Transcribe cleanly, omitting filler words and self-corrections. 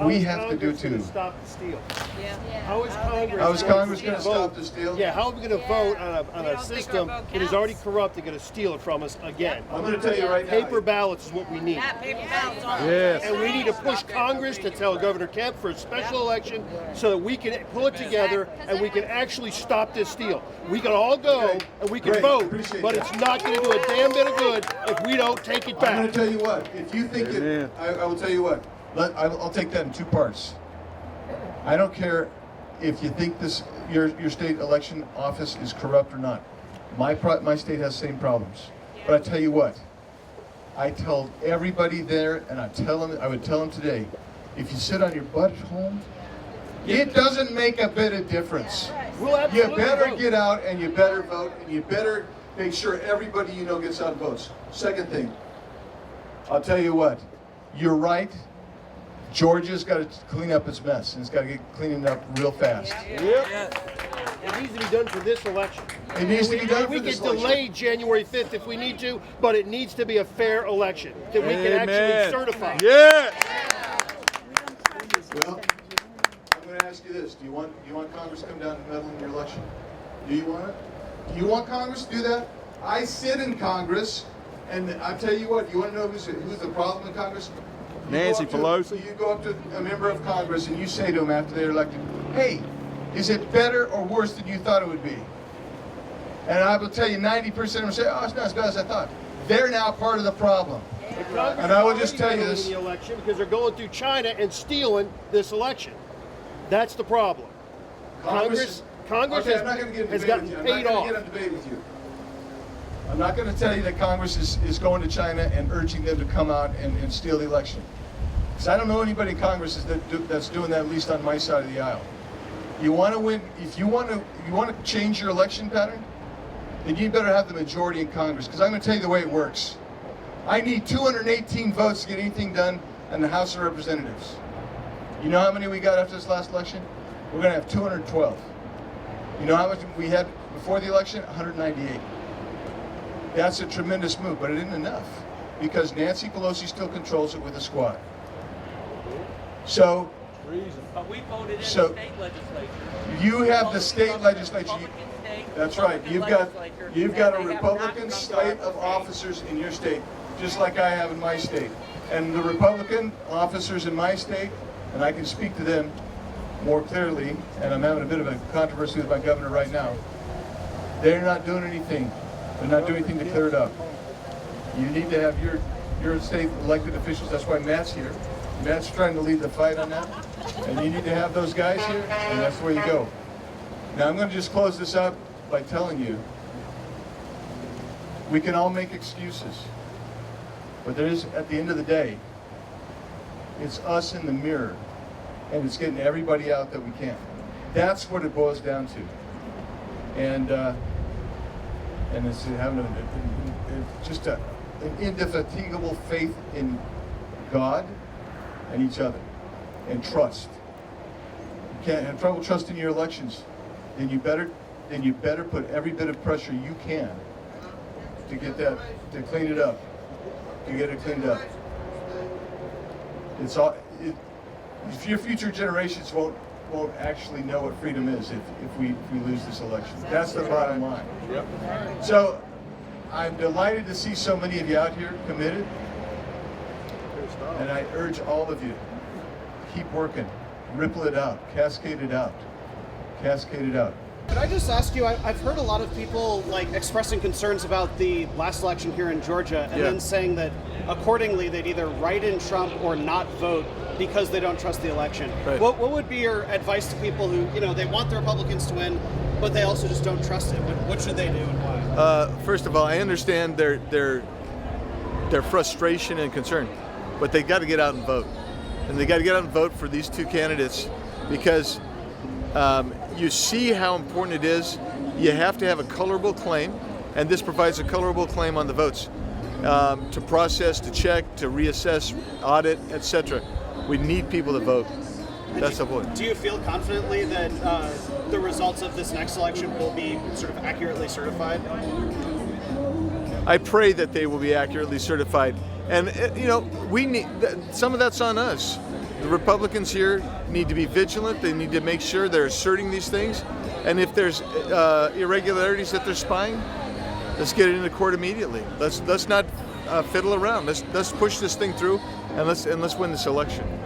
we have to do too. Stop the steal. Yeah. How is Congress? How is Congress going to stop the steal? Yeah, how are we going to vote on a system that is already corrupt and going to steal it from us again? I'm going to tell you right now. Paper ballots is what we need. Paper ballots on. Yes. And we need to push Congress to tell Governor Kemp for a special election so that we can pull it together and we can actually stop this steal. We can all go and we can vote, but it's not going to do a damn bit of good if we don't take it I'm back. going to tell you what. If you think it, I will tell you what. I'll take that in two parts. I don't care if you think your state election office is corrupt or not. My state has the same problems. But I tell you what. I tell everybody there, and I would tell them today, if you sit on your butt at home, it doesn't make a bit of difference. You better get out and you better vote and you better make sure everybody you know gets out and votes. Second thing, I'll tell you what, you're right. Georgia's got to clean up its mess, and it's got to get cleaned up real fast. It needs to be done for this election. It needs to be done for this election. We can delay January 5th if we need to, but it needs to be a fair election that we can actually certify. Yes. Well, I'm going to ask you this: Do you want Congress to come down and meddle in your election? Do you want it? Do you want Congress to do that? I sit in Congress, and I tell you what. You want to know who's the problem in Congress? Nancy Pelosi. You go up to a member of Congress and you say to them after they're elected, "Hey, is it better or worse than you thought it would be?" And I will tell you, 90% of them say, "Oh, it's not as bad as I thought." They're now part of the problem. And I will just tell you this: the election because they're going through China and stealing this election. That's the problem. Congress okay, I'm not going to get has gotten paid off. I'm not going to get a debate with you. I'm not going to tell you that Congress is going to China and urging them to come out and steal the election. Because I don't know anybody in Congress that's doing that, at least on my side of the aisle. You want to win, if you want to change your election pattern, then you better have the majority in Congress. Because I'm going to tell you the way it works. I need 218 votes to get anything done in the House of Representatives. You know how many we got after this last election? We're going to have 212. You know how much we had before the election? 198. That's a tremendous move, but it isn't enough because Nancy Pelosi still controls it with a squad. So, but we voted in the so state legislature. you have the state legislature. That's right. You've got a Republican slate of officers in your state, just like I have in my state. And the Republican officers in my state, and I can speak to them more clearly, and I'm having a bit of a controversy with my governor right now. They're not doing anything. They're not doing anything to clear it up. You need to have your state elected officials. That's why Matt's here. Matt's trying to lead the fight on that. And you need to have those guys here, and that's the way you go. Now I'm going to just close this up by telling you, we can all make excuses. But there's, at the end of the day, it's us in the mirror, and it's getting everybody out that we can. That's what it boils down to. And it's having just an indefatigable faith in God and each other, and trust. You can't have trouble trusting your elections, then you better put every bit of pressure you can to get that, to clean it up, to get it cleaned up. It's all. If your future generations won't actually know what freedom is if we lose this election. That's the bottom line. Yep. So I'm delighted to see so many of you out here committed. And I urge all of you, keep working, ripple it out, cascade it out, cascade it out. Could I just ask you, I've heard a lot of people expressing concerns about the last election here in Georgia and then saying that accordingly they'd either write in Trump or not vote because they don't trust the election. Right. What would be your advice to people who, they want the Republicans to win, but they also just don't trust it? What should they do and why? First of all, I understand their frustration and concern, but they got to get out and vote. And they got to get out and vote for these two candidates because you see how important it is. You have to have a colorable claim, and this provides a colorable claim on the votes to process, to check, to reassess, audit, etc. We need people to vote. That's the point. Do you feel confidently that the results of this next election will be sort of accurately certified? I pray that they will be accurately certified. And, we need, some of that's on us. The Republicans here need to be vigilant. They need to make sure they're asserting these things. And if there's irregularities that they're spying, let's get it into court immediately. Let's not fiddle around. Let's push this thing through, and let's win this election.